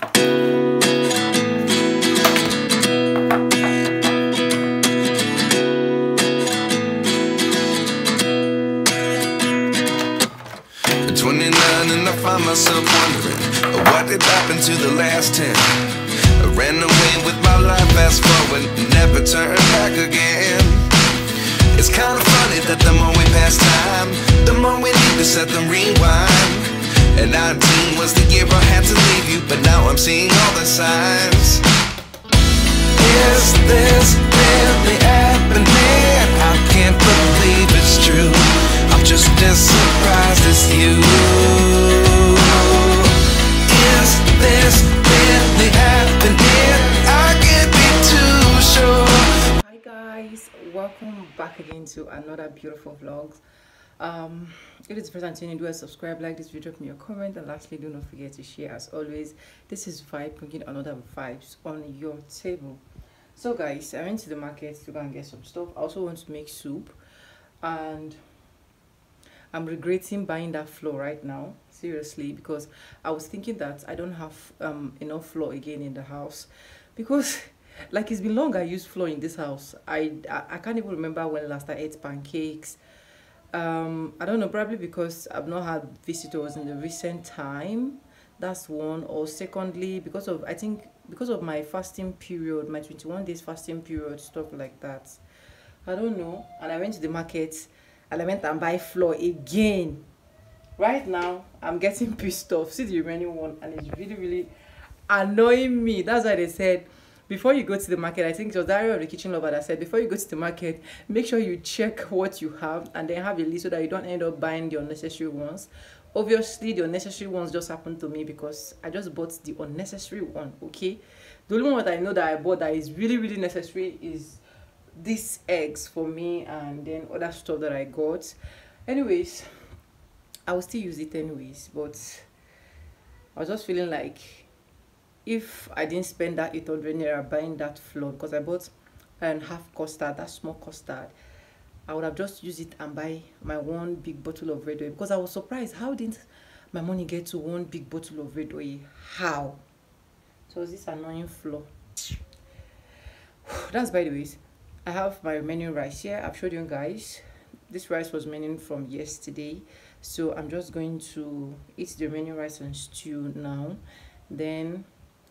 And I find myself wondering what did happen to the last 10. I ran away with my life, fast forward, never turn back again. It's kind of funny that the more we pass time, the more we need to set the rewind. And 19 was the year I had to leave you, but now I'm seeing all the signs. Is this really happening? I can't believe it's true. I'm just as surprised as you. Is this really happening? I can't be too sure. Hi guys, welcome back again to another beautiful vlogs. If it's the first time tuning in, do a subscribe, like this video, drop me a comment, and lastly, do not forget to share. As always, this is Vibe, bringing another vibes on your table. So guys, I went to the market to go and get some stuff. I also want to make soup, and I'm regretting buying that flour right now, seriously, because I was thinking that I don't have enough flour again in the house, because like it's been long I used flour in this house. I can't even remember when last I ate pancakes. I don't know, probably because I've not had visitors in the recent time. That's one. Or secondly, because of, I think because of my fasting period, my 21 days fasting period, stuff like that. I don't know. And I went to the market and I went and buy flour again. Right now I'm getting pissed off. See the remaining one, and it's really annoying me. That's why they said before you go to the market, I think it was Dario of the Kitchen Lover that said, before you go to the market, make sure you check what you have and then have a list so that you don't end up buying the unnecessary ones. Obviously, the unnecessary ones just happened to me because I just bought the unnecessary one, okay? The only one that I know that I bought that is really necessary is these eggs for me, and then other stuff that I got. Anyways, I will still use it anyways, but I was just feeling like if I didn't spend that 800 naira buying that flour, because I bought half custard, that small custard, I would have just used it and buy my one big bottle of red oil, because I was surprised how didn't my money get to one big bottle of red oil. How? So it's this annoying flour. That's by the way. I have my remaining rice here. I've showed you guys this rice was remaining from yesterday, so I'm just going to eat the remaining rice and stew now. Then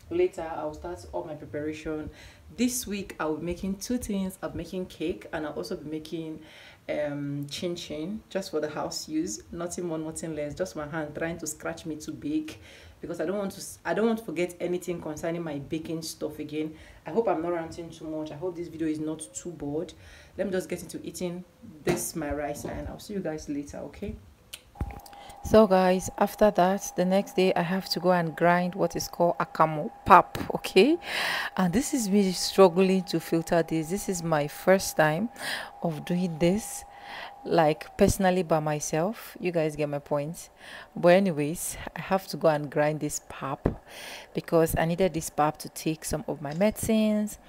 later I'll start all my preparation. This week I'll be making two things. I'm making cake, and I'll also be making chin chin, just for the house use, nothing more, nothing less. Just my hand trying to scratch me to bake, because I don't want to forget anything concerning my baking stuff again. I hope I'm not ranting too much. I hope this video is not too bored. Let me just get into eating this my rice, and I'll see you guys later, okay? So guys, after that, the next day I have to go and grind what is called akamo pap, okay? And this is really struggling to filter this. This is my first time of doing this, like personally by myself. You guys get my point. But anyways, I have to go and grind this pap because I needed this pap to take some of my medicines.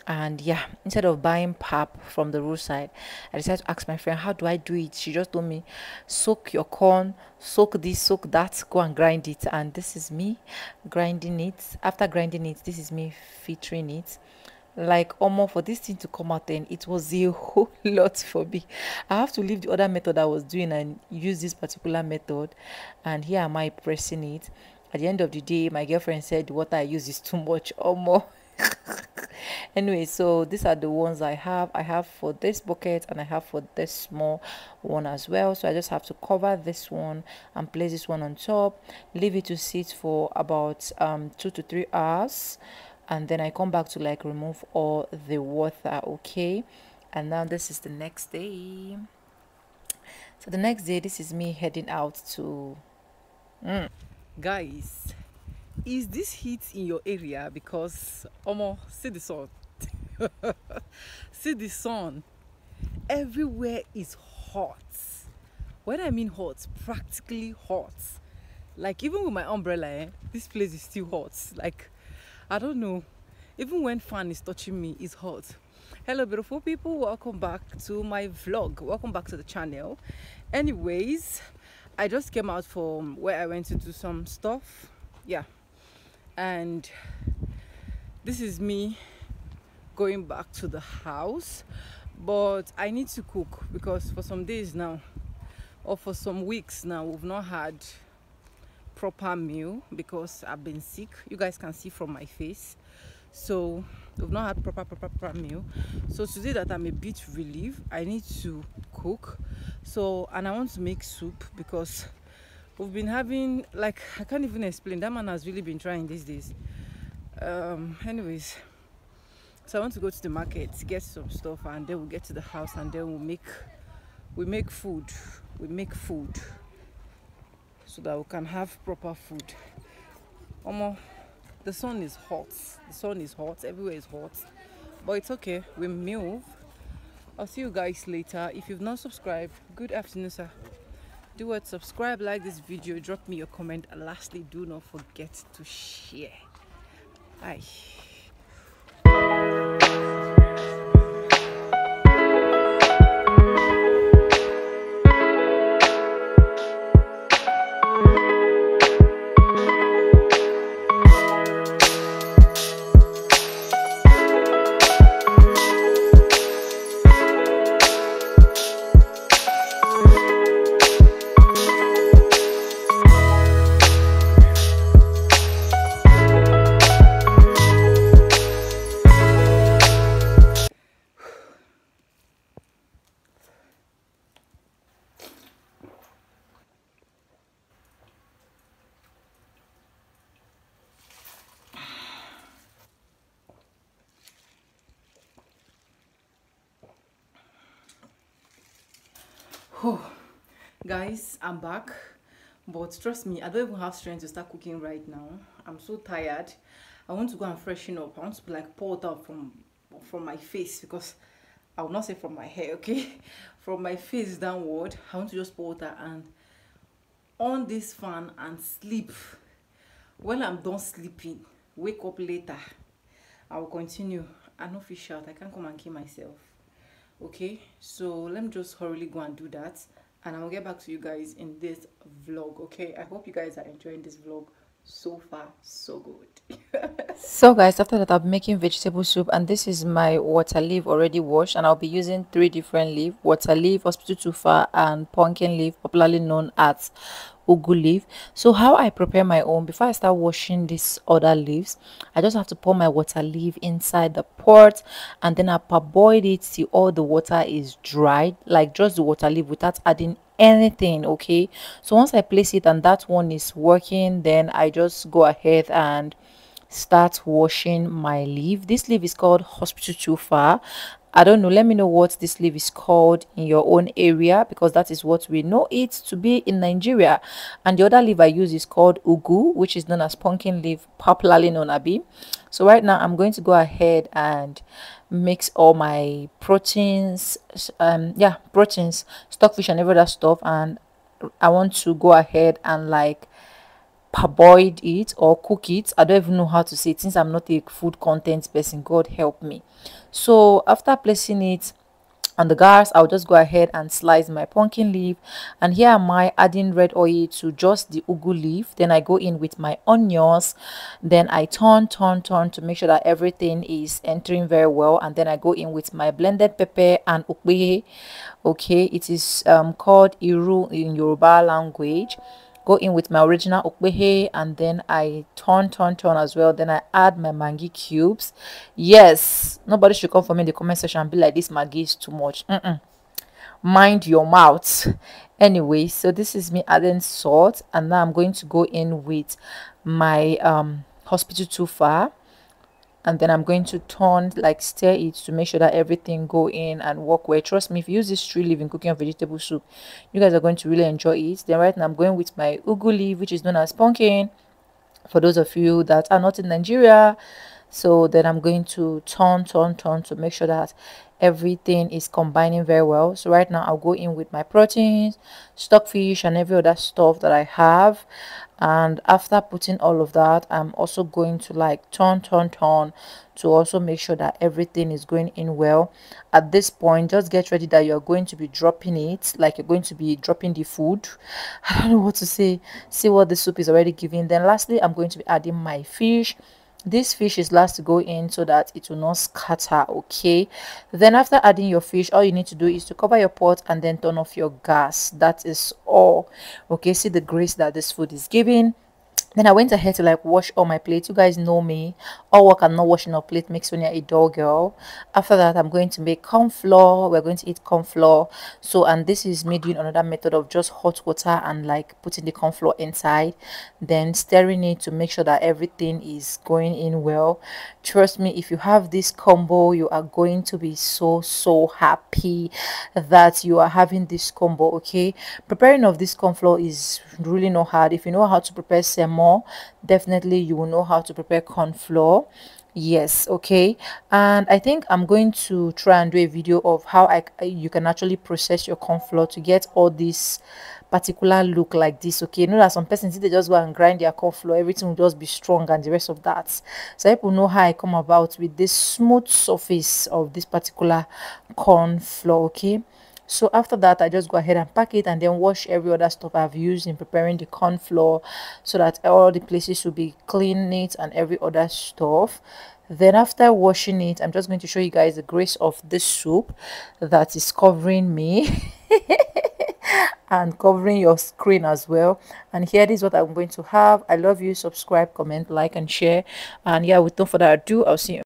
And yeah, instead of buying pap from the roadside, I decided to ask my friend, how do I do it? She just told me, soak your corn, soak this, soak that, go and grind it. And this is me grinding it. After grinding it, this is me filtering it. Like almost for this thing to come out, then it was a whole lot for me. I have to leave the other method I was doing and use this particular method. And here am I pressing it. At the end of the day, my girlfriend said the water I use is too much or more. Anyway, so these are the ones I have for this bucket, and I have for this small one as well. So I just have to cover this one and place this one on top, leave it to sit for about 2 to 3 hours, and then I come back to like remove all the water, okay? And now this is the next day. So the next day, this is me heading out to guys, is this heat in your area? Because see the sun. See the sun. Everywhere is hot. When I mean hot, practically hot. Like even with my umbrella, this place is still hot. Like I don't know, even when fan is touching me, it's hot. Hello beautiful people, welcome back to my vlog, welcome back to the channel. Anyways, I just came out from where I went to do some stuff. Yeah, and this is me going back to the house. But I need to cook because for some days now, or for some weeks now, we've not had proper meal because I've been sick. You guys can see from my face. So we've not had proper meal. So today that I'm a bit relieved, I need to cook. So, and I want to make soup because we've been having, like, I can't even explain. That man has really been trying these days. Anyways, so I want to go to the market, get some stuff, and then we'll get to the house, and then we make food so that we can have proper food. The sun is hot, everywhere is hot, but it's okay, we move. I'll see you guys later. If you've not subscribed, good afternoon, sir. Do it, subscribe, like this video, drop me your comment, and lastly, do not forget to share. Bye. Oh, guys, I'm back, but trust me, I don't even have strength to start cooking right now. I'm so tired. I want to go and freshen up. I want to like pour it out from my face, because I will not say from my hair, okay? From my face downward, I want to just pour it out and on this fan and sleep. When I'm done sleeping, wake up later, I will continue. I no fish out. I can't come and kill myself. Okay, so let me just hurriedly go and do that, and I will get back to you guys in this vlog. Okay, I hope you guys are enjoying this vlog. So far so good. So guys, after that I'll be making vegetable soup, and this is my water leaf already washed, and I'll be using 3 different leaf: water leaf, hospital tufa, and pumpkin leaf, popularly known as ugu leaf. So how I prepare my own: before I start washing these other leaves, I just have to pour my water leaf inside the pot, and then I parboil it till all the water is dried, like just the water leaf without adding anything. Okay, so once I place it and that one is working, then I just go ahead and start washing my leaf. This leaf is called hospital tufa. I don't know, let me know what this leaf is called in your own area, because that is what we know it to be in Nigeria. And the other leaf I use is called ugu, which is known as pumpkin leaf, popularly known abi. So right now I'm going to go ahead and mix all my proteins, proteins, stockfish and every other stuff, and I want to go ahead and like parboiled it or cook it. I don't even know how to say it since I'm not a food content person, God help me. So after placing it on the gas, I'll just go ahead and slice my pumpkin leaf, and here am I adding red oil to just the ugu leaf. Then I go in with my onions, then I turn to make sure that everything is entering very well, and then I go in with my blended pepper and ukbehe. Okay, it is called iru in Yoruba language. Go in with my original ukbehe, and then I turn as well. Then I add my Maggi cubes. Yes, nobody should come for me in the comment section and be like, this Maggi is too much. Mind your mouth. Anyway, so this is me adding salt, and now I'm going to go in with my hospital tufa, and then I'm going to stir it to make sure that everything go in and work well. Trust me, if you use this tree leaf in cooking a vegetable soup, you guys are going to really enjoy it. Then right now I'm going with my ugu leaf, which is known as pumpkin, for those of you that are not in Nigeria. So then I'm going to turn to make sure that everything is combining very well. So right now I'll go in with my proteins, stockfish, and every other stuff that I have. And after putting all of that, I'm also going to like turn to also make sure that everything is going in well. At this point, just get ready that you're going to be dropping it, like you're going to be dropping the food. I don't know what to say. See what the soup is already giving. Then lastly, I'm going to be adding my fish. This fish is last to go in so that it will not scatter. Okay, then after adding your fish, all you need to do is to cover your pot and then turn off your gas. That is all. Okay, see the grace that this food is giving. Then I went ahead to like wash all my plates. You guys know me, all work and not washing our plate makes Sonia a dull girl. After that, I'm going to make corn flour. We're going to eat corn flour. So, and this is me doing another method of just hot water and like putting the corn flour inside, then stirring it to make sure that everything is going in well. Trust me, if you have this combo, you are going to be so happy that you are having this combo. Okay, preparing of this corn flour is really not hard. If you know how to prepare semo, definitely you will know how to prepare corn flour. Yes, okay. And I think I'm going to try and do a video of how you can actually process your corn flour to get all this particular look like this. Okay, you know that some persons, they just go and grind their corn flour, everything will just be strong and the rest of that. So people know how I come about with this smooth surface of this particular corn flour. Okay, so after that, I just go ahead and pack it and then wash every other stuff I've used in preparing the corn flour, so that all the places will be clean, neat, and every other stuff. Then after washing it, I'm just going to show you guys the grace of this soup that is covering me and covering your screen as well. And here is what I'm going to have. I love you. Subscribe, comment, like, and share. And yeah, with no further ado, I'll see you